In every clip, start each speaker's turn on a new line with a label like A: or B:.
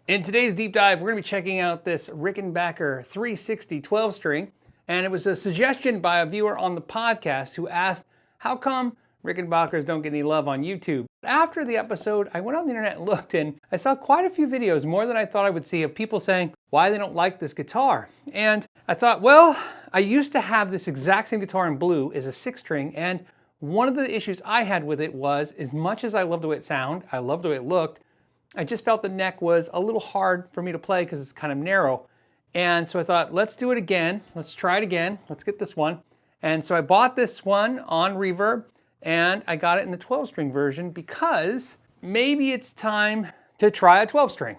A: In today's deep dive, we're going to be checking out this Rickenbacker 360 12 string, and it was a suggestion by a viewer on the podcast who asked, how come Rickenbackers don't get any love on YouTube? After the episode, I went on the internet and looked, and I saw quite a few videos, more than I thought I would see, of people saying why they don't like this guitar. And I thought, well, I used to have this exact same guitar in blue as a 6-string, and one of the issues I had with it was, as much as I loved the way it sounded, I loved the way it looked, I just felt the neck was a little hard for me to play because it's kind of narrow. And so I thought, let's do it again. Let's try it again. Let's get this one. And so I bought this one on Reverb, and I got it in the 12-string version because maybe it's time to try a 12-string.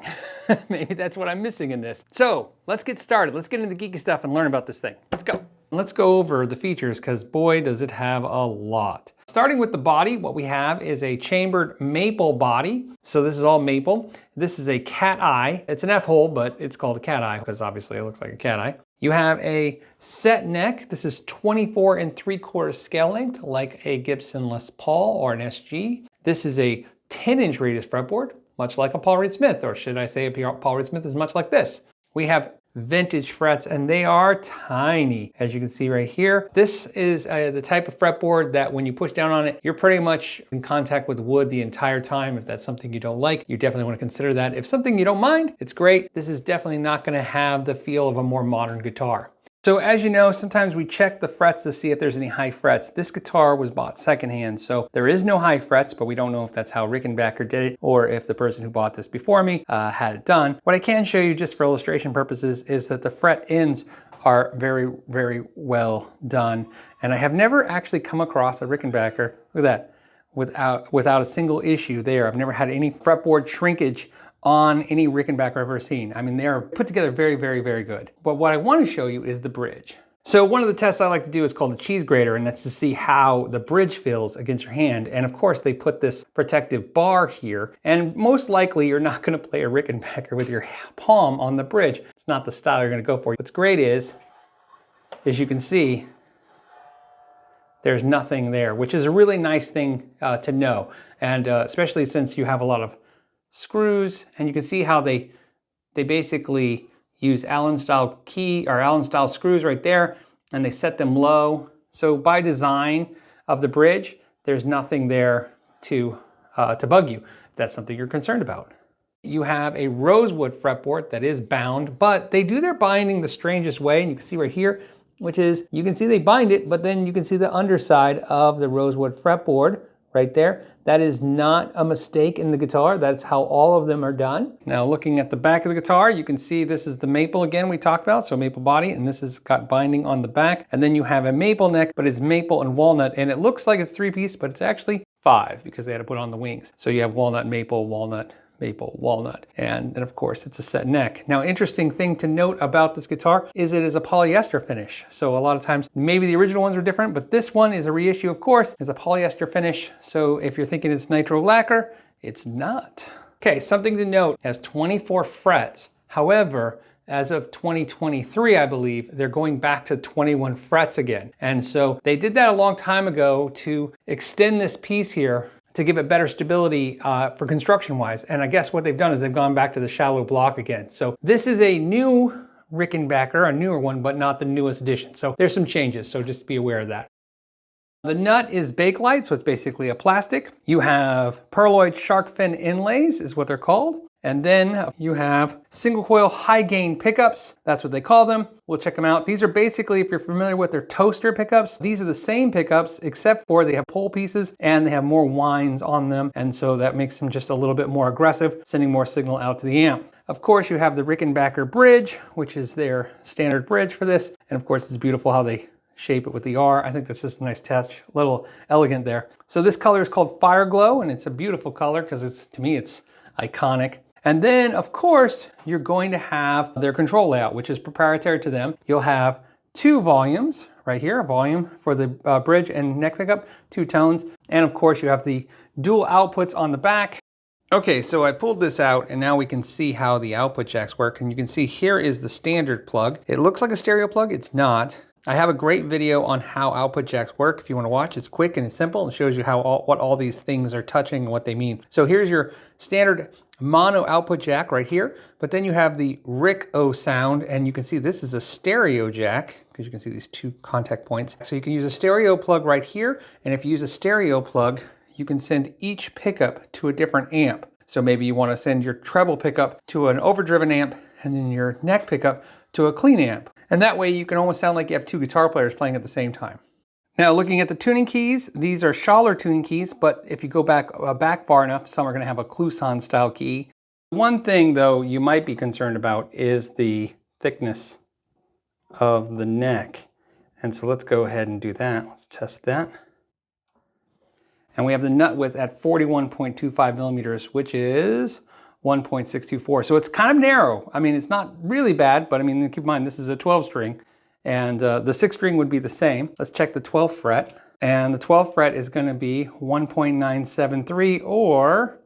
A: Maybe that's what I'm missing in this. So let's get started. Let's get into the geeky stuff and learn about this thing. Let's go. Let's go over the features because boy, does it have a lot. Starting with the body, what we have is a chambered maple body. So this is all maple. This is a cat eye. It's an F-hole, but it's called a cat eye because obviously it looks like a cat eye. You have a set neck. This is 24 3/4 scale length, like a Gibson Les Paul or an SG. This is a 10-inch radius fretboard, much like a Paul Reed Smith, or should I say a Paul Reed Smith is much like this. We have vintage frets, and they are tiny, as you can see right here. This is the type of fretboard that when you push down on it, you're pretty much in contact with wood the entire time. If that's something you don't like, you definitely want to consider that. If something you don't mind, it's great. This is definitely not going to have the feel of a more modern guitar. So as you know, sometimes we check the frets to see if there's any high frets. This guitar was bought secondhand, so there is no high frets, but we don't know if that's how Rickenbacker did it or if the person who bought this before me had it done. What I can show you just for illustration purposes is that the fret ends are very, very well done. And I have never actually come across a Rickenbacker, look at that, without a single issue there. I've never had any fretboard shrinkage on any Rickenbacker I've ever seen. I mean, they're put together very, very, very good. But what I want to show you is the bridge. So one of the tests I like to do is called the cheese grater, and that's to see how the bridge feels against your hand. And of course, they put this protective bar here, and most likely you're not going to play a Rickenbacker with your palm on the bridge. It's not the style you're going to go for. What's great is, as you can see, there's nothing there, which is a really nice thing to know. And especially since you have a lot of screws, and you can see how they basically use Allen style Allen style screws right there, and they set them low. So by design of the bridge, there's nothing there to bug you if that's something you're concerned about. You have a rosewood fretboard that is bound, but they do their binding the strangest way, and you can see right here, which is, you can see they bind it, but then you can see the underside of the rosewood fretboard right there. That is not a mistake in the guitar. That's how all of them are done. Now looking at the back of the guitar, you can see this is the maple again we talked about, so maple body, and this has got binding on the back. And then you have a maple neck, but it's maple and walnut, and it looks like it's 3-piece, but it's actually 5 because they had to put on the wings. So you have walnut, maple, walnut, and then of course it's a set neck. Now, interesting thing to note about this guitar is it is a polyester finish. So a lot of times, maybe the original ones were different, but this one is a reissue, of course. It's a polyester finish. So if you're thinking it's nitro lacquer, it's not. Okay, something to note, it has 24 frets. However, as of 2023, I believe, they're going back to 21 frets again. And so they did that a long time ago to extend this piece here to give it better stability for construction-wise. And I guess what they've done is they've gone back to the shallow block again. So this is a new Rickenbacker, a newer one, but not the newest edition. So there's some changes, so just be aware of that. The nut is Bakelite, so it's basically a plastic. You have pearloid shark fin inlays, is what they're called. And then you have single coil high gain pickups. That's what they call them. We'll check them out. These are basically, if you're familiar with their toaster pickups, these are the same pickups, except for they have pole pieces and they have more winds on them. And so that makes them just a little bit more aggressive, sending more signal out to the amp. Of course, you have the Rickenbacker bridge, which is their standard bridge for this. And of course, it's beautiful how they shape it with the R. I think that's just a nice touch, a little elegant there. So this color is called Fire Glow, and it's a beautiful color because to me, it's iconic. And then, of course, you're going to have their control layout, which is proprietary to them. You'll have 2 volumes right here, a volume for the bridge and neck pickup, 2 tones. And of course, you have the dual outputs on the back. Okay, so I pulled this out and now we can see how the output jacks work. And you can see here is the standard plug. It looks like a stereo plug, it's not. I have a great video on how output jacks work if you want to watch. It's quick and it's simple and shows you how what all these things are touching and what they mean. So here's your standard mono output jack right here, but then you have the Rick-O sound, and you can see this is a stereo jack, because you can see these 2 contact points. So you can use a stereo plug right here, and if you use a stereo plug, you can send each pickup to a different amp. So maybe you want to send your treble pickup to an overdriven amp, and then your neck pickup to a clean amp. And that way you can almost sound like you have 2 guitar players playing at the same time. Now looking at the tuning keys, these are Schaller tuning keys, but if you go back far enough, some are going to have a Clusson style key. One thing though you might be concerned about is the thickness of the neck. And so let's go ahead and do that. Let's test that. And we have the nut width at 41.25 millimeters, which is 1.624. So it's kind of narrow. I mean, it's not really bad, but I mean, keep in mind, this is a 12 string. And the 6th string would be the same. Let's check the 12th fret. And the 12th fret is going to be 1.973 or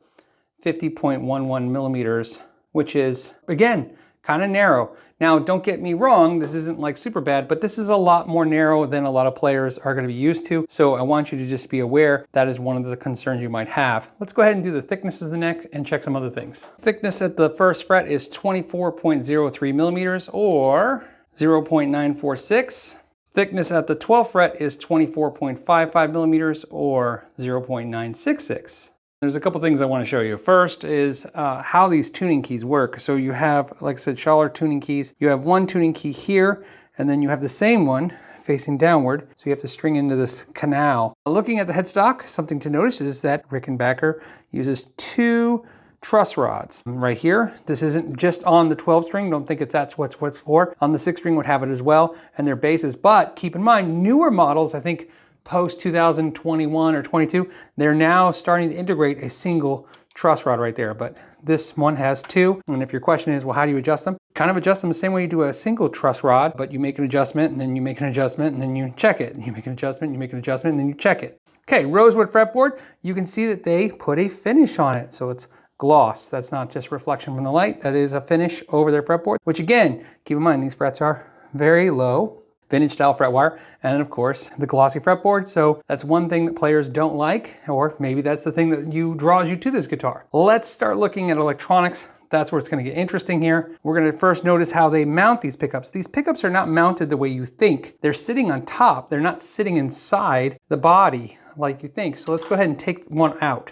A: 50.11 millimeters, which is, again, kind of narrow. Now, don't get me wrong, this isn't like super bad, but this is a lot more narrow than a lot of players are going to be used to. So I want you to just be aware that is one of the concerns you might have. Let's go ahead and do the thickness of the neck and check some other things. Thickness at the 1st fret is 24.03 millimeters or 0.946. Thickness at the 12th fret is 24.55 millimeters or 0.966. There's a couple things I want to show you. First is how these tuning keys work. So you have, like I said, Schaller tuning keys. You have one tuning key here, and then you have the same one facing downward. So you have to string into this canal. Looking at the headstock, something to notice is that Rickenbacker uses 2 truss rods right here. This isn't just on the 12 string. Don't think that's what's for. On the 6 string would have it as well, and their bases. But keep in mind, newer models, I think post 2021 or 22, they're now starting to integrate a single truss rod right there. But this one has 2. And if your question is, well, how do you adjust them? Kind of adjust them the same way you do a single truss rod, but you make an adjustment, and then you make an adjustment, and then you check it. And you make an adjustment, you make an adjustment, and then you check it. Okay, rosewood fretboard. You can see that they put a finish on it. So it's gloss. That's not just reflection from the light. That is a finish over their fretboard, which again, keep in mind, these frets are very low, vintage style fret wire, and then of course the glossy fretboard. So that's one thing that players don't like, or maybe that's the thing that draws you to this guitar. Let's start looking at electronics. That's where it's going to get interesting here. We're going to first notice how they mount these pickups. These pickups are not mounted the way you think. They're sitting on top. They're not sitting inside the body like you think. So let's go ahead and take one out.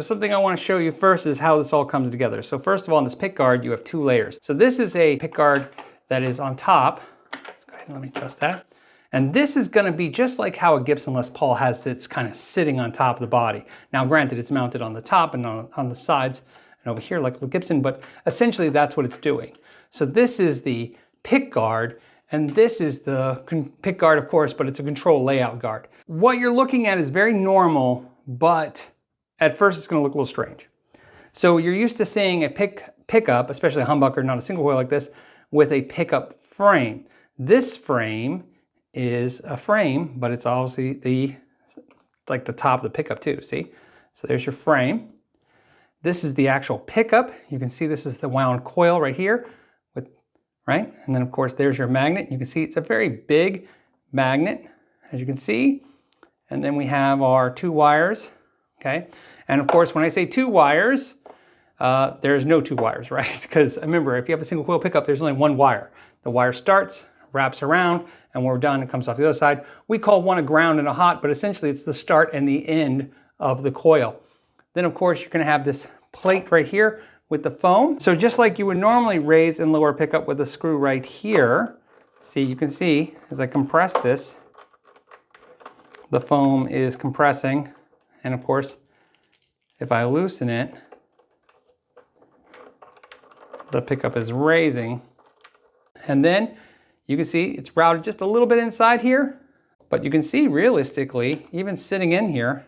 A: Something I want to show you first is how this all comes together. So first of all, in this pick guard, you have 2 layers. So this is a pick guard that is on top. Let's go ahead and let me adjust that. And this is going to be just like how a Gibson Les Paul has its kind of sitting on top of the body. Now, granted, it's mounted on the top and on the sides and over here like the Gibson, but essentially that's what it's doing. So this is the pick guard, and this is the pick guard, of course, but it's a control layout guard. What you're looking at is very normal, but at first it's going to look a little strange. So you're used to seeing a pickup, especially a humbucker, not a single coil like this, with a pickup frame. This frame is a frame, but it's obviously the top of the pickup too, see? So there's your frame. This is the actual pickup. You can see this is the wound coil right here, right? And then of course there's your magnet. You can see it's a very big magnet, as you can see. And then we have our 2 wires. Okay, and of course, when I say 2 wires, there's no 2 wires, right? Because remember, if you have a single coil pickup, there's only 1 wire. The wire starts, wraps around, and when we're done, it comes off the other side. We call one a ground and a hot, but essentially it's the start and the end of the coil. Then of course, you're gonna have this plate right here with the foam. So just like you would normally raise and lower pickup with a screw right here, see, you can see as I compress this, the foam is compressing. And of course, if I loosen it, the pickup is raising. And then you can see it's routed just a little bit inside here, but you can see realistically, even sitting in here,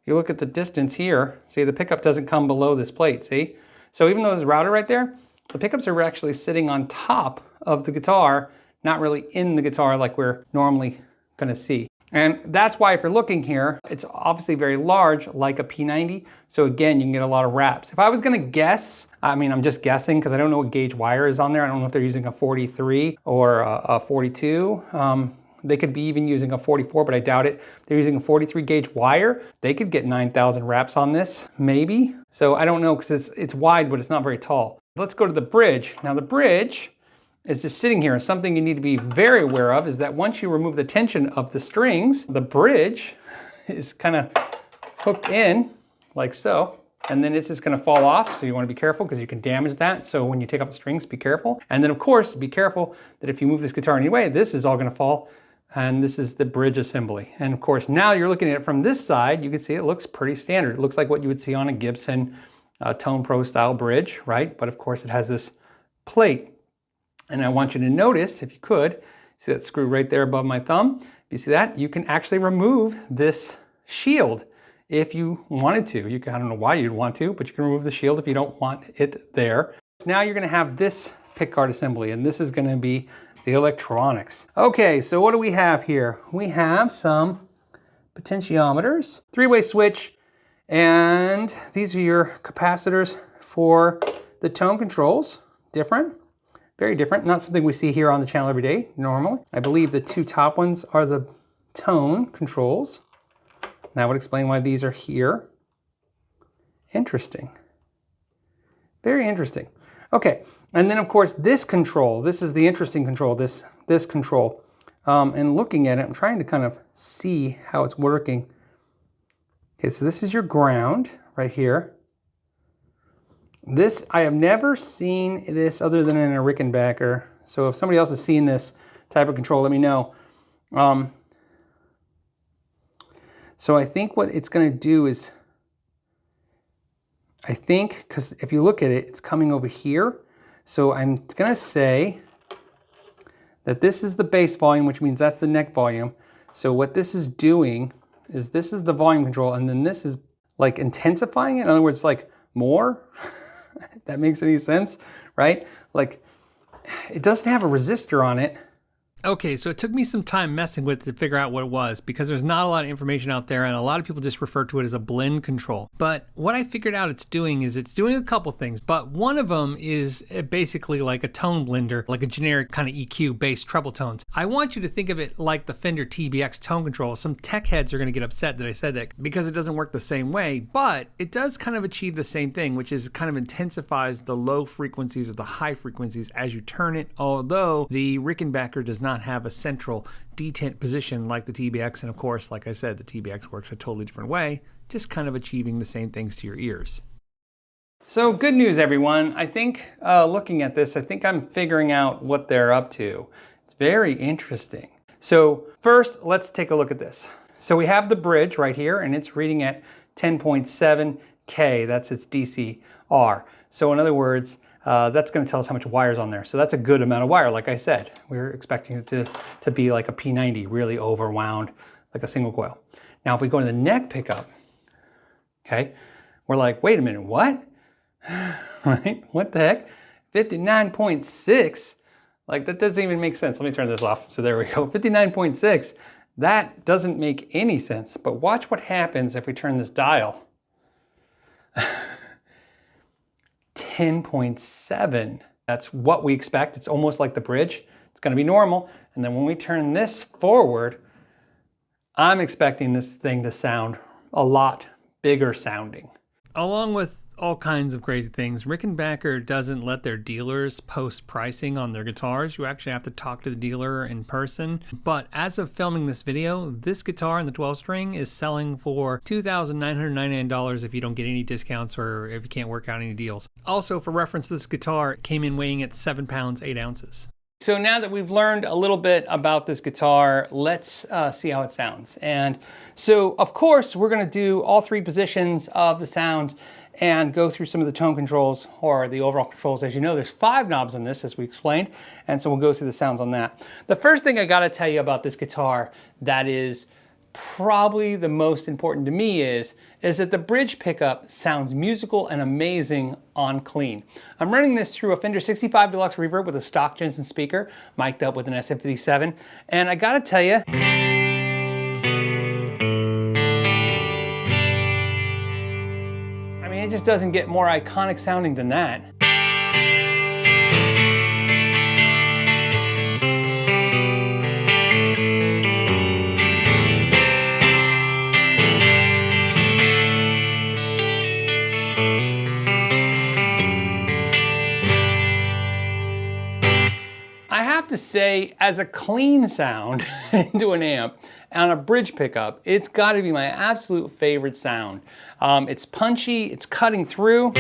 A: if you look at the distance here, see the pickup doesn't come below this plate, see? So even though it's routed right there, the pickups are actually sitting on top of the guitar, not really in the guitar like we're normally gonna see. And that's why if you're looking here, it's obviously very large, like a P90. So again, you can get a lot of wraps. If I was gonna guess, I mean, I'm just guessing because I don't know what gauge wire is on there. I don't know if they're using a 43 or a 42. They could be even using a 44, but I doubt it. They're using a 43 gauge wire. They could get 9,000 reps on this, maybe. So I don't know, because it's wide, but it's not very tall. Let's go to the bridge. Now the bridge is just sitting here. And something you need to be very aware of is that once you remove the tension of the strings, the bridge is kind of hooked in like so. And then it's just going to fall off, so you want to be careful because you can damage that. So when you take off the strings, be careful. And then of course, be careful that if you move this guitar in any way, this is all going to fall. And this is the bridge assembly. And of course, now you're looking at it from this side, you can see it looks pretty standard. It looks like what you would see on a Gibson Tone Pro style bridge, right? But of course it has this plate. And I want you to notice, if you could, see that screw right there above my thumb? If you see that, you can actually remove this shield if you wanted to. I don't know why you'd want to, but you can remove the shield if you don't want it there. Now you're gonna have this pickguard assembly, and this is gonna be the electronics. Okay, so what do we have here? We have some potentiometers, three-way switch, and these are your capacitors for the tone controls. Different, very different. Not something we see here on the channel every day, normally. I believe the two top ones are the tone controls. That would explain why these are here. Interesting. Very interesting. Okay, and then of course this control, this is the interesting control, this control. And looking at it, I'm trying to kind of see how it's working. Okay, so this is your ground right here. This, I have never seen this other than in a Rickenbacker. So if somebody else has seen this type of control, let me know. So I think what it's going to do is, I think, because if you look at it, it's coming over here. So I'm going to say that this is the bass volume, which means that's the neck volume. So what this is doing is this is the volume control, and then this is like intensifying it. In other words, like more, if that makes any sense, right? Like it doesn't have a resistor on it. Okay, so it took me some time messing with it to figure out what it was, because there's not a lot of information out there and a lot of people just refer to it as a blend control. But what I figured out it's doing is it's doing a couple things, but one of them is basically like a tone blender, like a generic kind of EQ based treble tones. I want you to think of it like the Fender TBX tone control. Some tech heads are going to get upset that I said that because it doesn't work the same way, but it does kind of achieve the same thing, which is kind of intensifies the low frequencies or the high frequencies as you turn it, although the Rickenbacker does not have a central detent position like the TBX, and of course, like I said, the TBX works a totally different way, just kind of achieving the same things to your ears. So good news, everyone. I think looking at this, I think I'm figuring out what they're up to. It's very interesting. So first, let's take a look at this. So we have the bridge right here, and it's reading at 10.7K. That's its DCR. So in other words, that's going to tell us how much wire's on there. So that's a good amount of wire. Like I said, we were expecting it to be like a P90, really overwound, like a single coil. Now, if we go to the neck pickup, okay, we're like, wait a minute, what? Right? What the heck? 59.6? Like, that doesn't even make sense. Let me turn this off. So there we go. 59.6. That doesn't make any sense. But watch what happens if we turn this dial. 10.7. That's what we expect. It's almost like the bridge. It's going to be normal. And then when we turn this forward, I'm expecting this thing to sound a lot bigger sounding. Along with all kinds of crazy things, Rickenbacker doesn't let their dealers post pricing on their guitars. You actually have to talk to the dealer in person. But as of filming this video, this guitar in the 12 string is selling for $2,999 if you don't get any discounts or if you can't work out any deals. Also, for reference, this guitar came in weighing at 7 pounds, 8 ounces. So now that we've learned a little bit about this guitar, let's see how it sounds. And so, of course, we're going to do all three positions of the sounds and go through some of the tone controls or the overall controls. As you know, there's 5 knobs on this, as we explained, and so we'll go through the sounds on that. The first thing I got to tell you about this guitar that is probably the most important to me is that the bridge pickup sounds musical and amazing on clean. I'm running this through a Fender 65 Deluxe Reverb with a stock Jensen speaker, mic'd up with an SM57, and I gotta tell you, I mean, it just doesn't get more iconic sounding than that. to say, as a clean sound into an amp on a bridge pickup, it's got to be my absolute favorite sound. It's punchy, it's cutting through,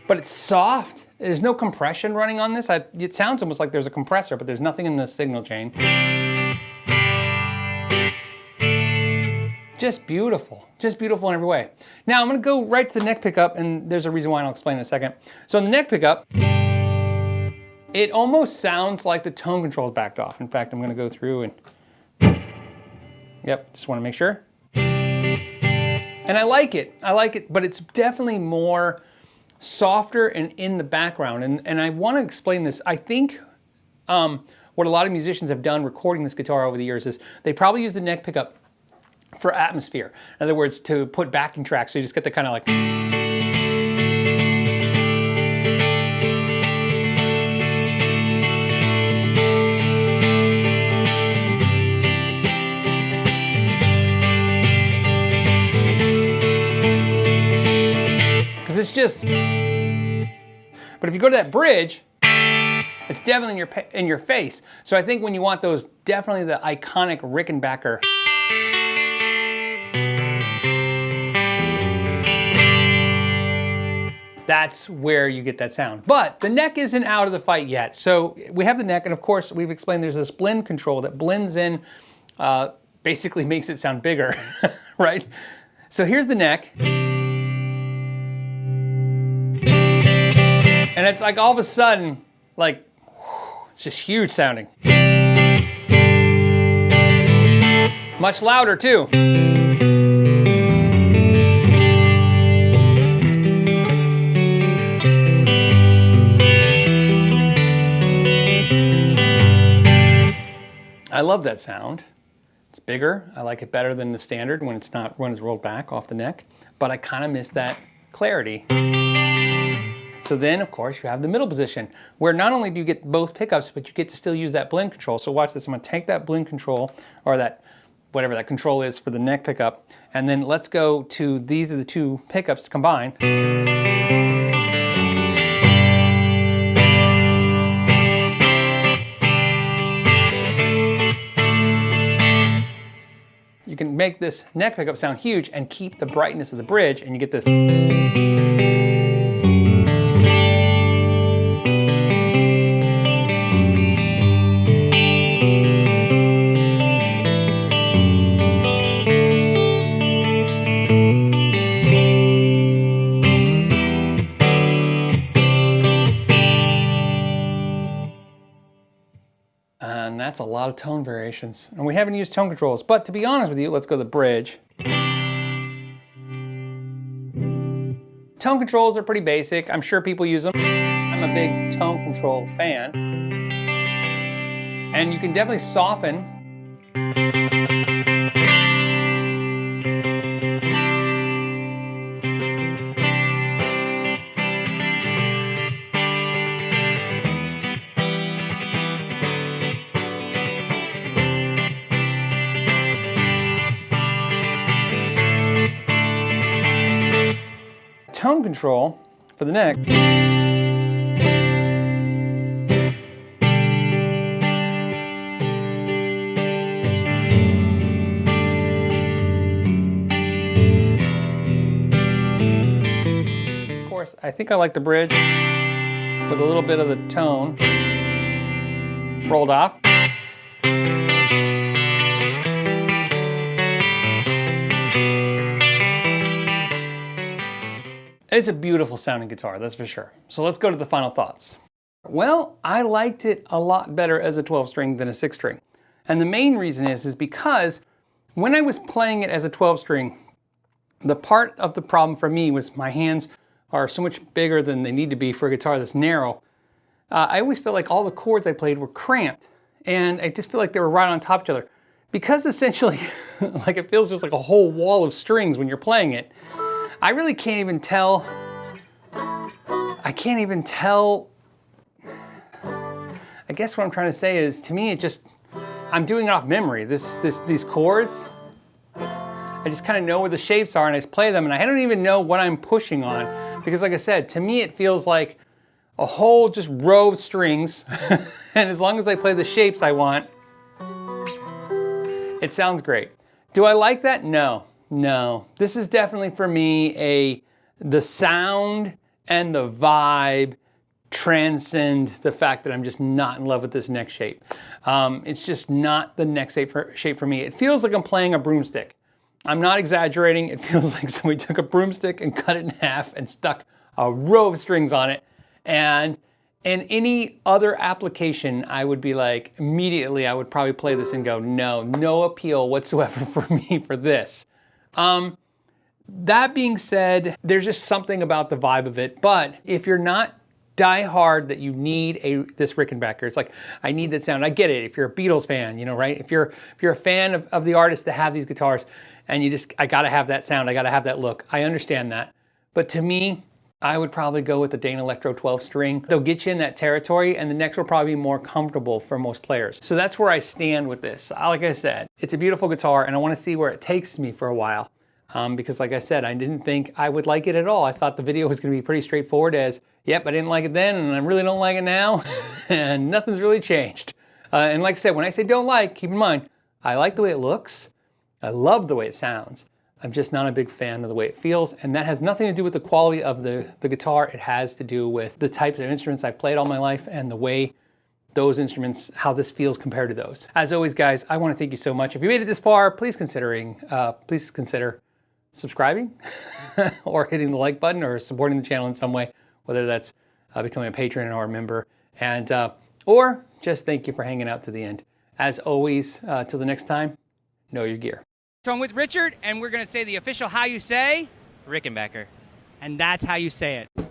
A: but it's soft. There's no compression running on this. It sounds almost like there's a compressor, but there's nothing in the signal chain. Just beautiful in every way. Now I'm gonna go right to the neck pickup, and there's a reason why, and I'll explain in a second. So in the neck pickup, it almost sounds like the tone control is backed off. In fact, I'm gonna go through and, yep, just wanna make sure. And I like it, but it's definitely more softer and in the background. And I wanna explain this. I think what a lot of musicians have done recording this guitar over the years is they probably use the neck pickup for atmosphere. In other words, to put backing tracks, so you just get the kind of like. Because it's just. But if you go to that bridge, it's definitely in your face. So I think when you want those, definitely the iconic Rickenbacker. That's where you get that sound. But the neck isn't out of the fight yet. So we have the neck, and of course we've explained there's this blend control that blends in, basically makes it sound bigger, right? So here's the neck. And it's like all of a sudden, like, it's just huge sounding. Much louder too. I love that sound. It's bigger. I like it better than the standard when it's rolled back off the neck, but I kind of miss that clarity. So then, of course, you have the middle position, where not only do you get both pickups, but you get to still use that blend control. So watch this. I'm gonna take that blend control, or that, whatever that control is for the neck pickup, and then let's go to, these are the two pickups combined. You can make this neck pickup sound huge and keep the brightness of the bridge, and you get this. And that's a lot of tone variations. And we haven't used tone controls, but to be honest with you, let's go to the bridge. Tone controls are pretty basic. I'm sure people use them. I'm a big tone control fan. And you can definitely soften. Tone control for the neck. Of course, I think I like the bridge with a little bit of the tone rolled off. It's a beautiful sounding guitar, that's for sure. So let's go to the final thoughts. Well, I liked it a lot better as a 12 string than a 6 string. And the main reason is because when I was playing it as a 12 string, the part of the problem for me was my hands are so much bigger than they need to be for a guitar that's narrow. I always felt like all the chords I played were cramped, and I just feel like they were right on top of each other. Because essentially, like it feels just like a whole wall of strings when you're playing it. I really can't even tell. I guess what I'm trying to say is, to me, I'm doing it off memory. These chords, I just kind of know where the shapes are and I just play them, and I don't even know what I'm pushing on. Because like I said, to me it feels like a whole just row of strings. And as long as I play the shapes I want, it sounds great. Do I like that? No, no. This is definitely for me the sound and the vibe transcend the fact that I'm just not in love with this neck shape. It's just not the neck shape for me. It feels like I'm playing a broomstick. I'm not exaggerating. It feels like somebody took a broomstick and cut it in half and stuck a row of strings on it. And in any other application, I would be like, immediately I would probably play this and go, no appeal whatsoever for me for this. That being said, there's just something about the vibe of it. But if you're not die hard that you need this Rickenbacker, it's like, I need that sound. I get it. If you're a Beatles fan, you know, right? If you're a fan of the artists that have these guitars, and I gotta have that sound, I gotta have that look. I understand that. But to me, I would probably go with the Dane Electro 12 string. They'll get you in that territory, and the necks will probably be more comfortable for most players. So that's where I stand with this. Like I said, it's a beautiful guitar, and I want to see where it takes me for a while. Because like I said, I didn't think I would like it at all. I thought the video was going to be pretty straightforward as, yep, I didn't like it then, and I really don't like it now, and nothing's really changed. And like I said, when I say don't like, keep in mind, I like the way it looks. I love the way it sounds. I'm just not a big fan of the way it feels, and that has nothing to do with the quality of the guitar. It has to do with the types of instruments I've played all my life and the way those instruments, how this feels compared to those. As always, guys, I want to thank you so much. If you made it this far, please consider subscribing or hitting the like button or supporting the channel in some way, whether that's becoming a patron or a member, and or just thank you for hanging out to the end. As always, till the next time, know your gear.
B: So I'm with Richard, and we're going to say the official how you say
C: Rickenbacker.
B: and that's how you say it.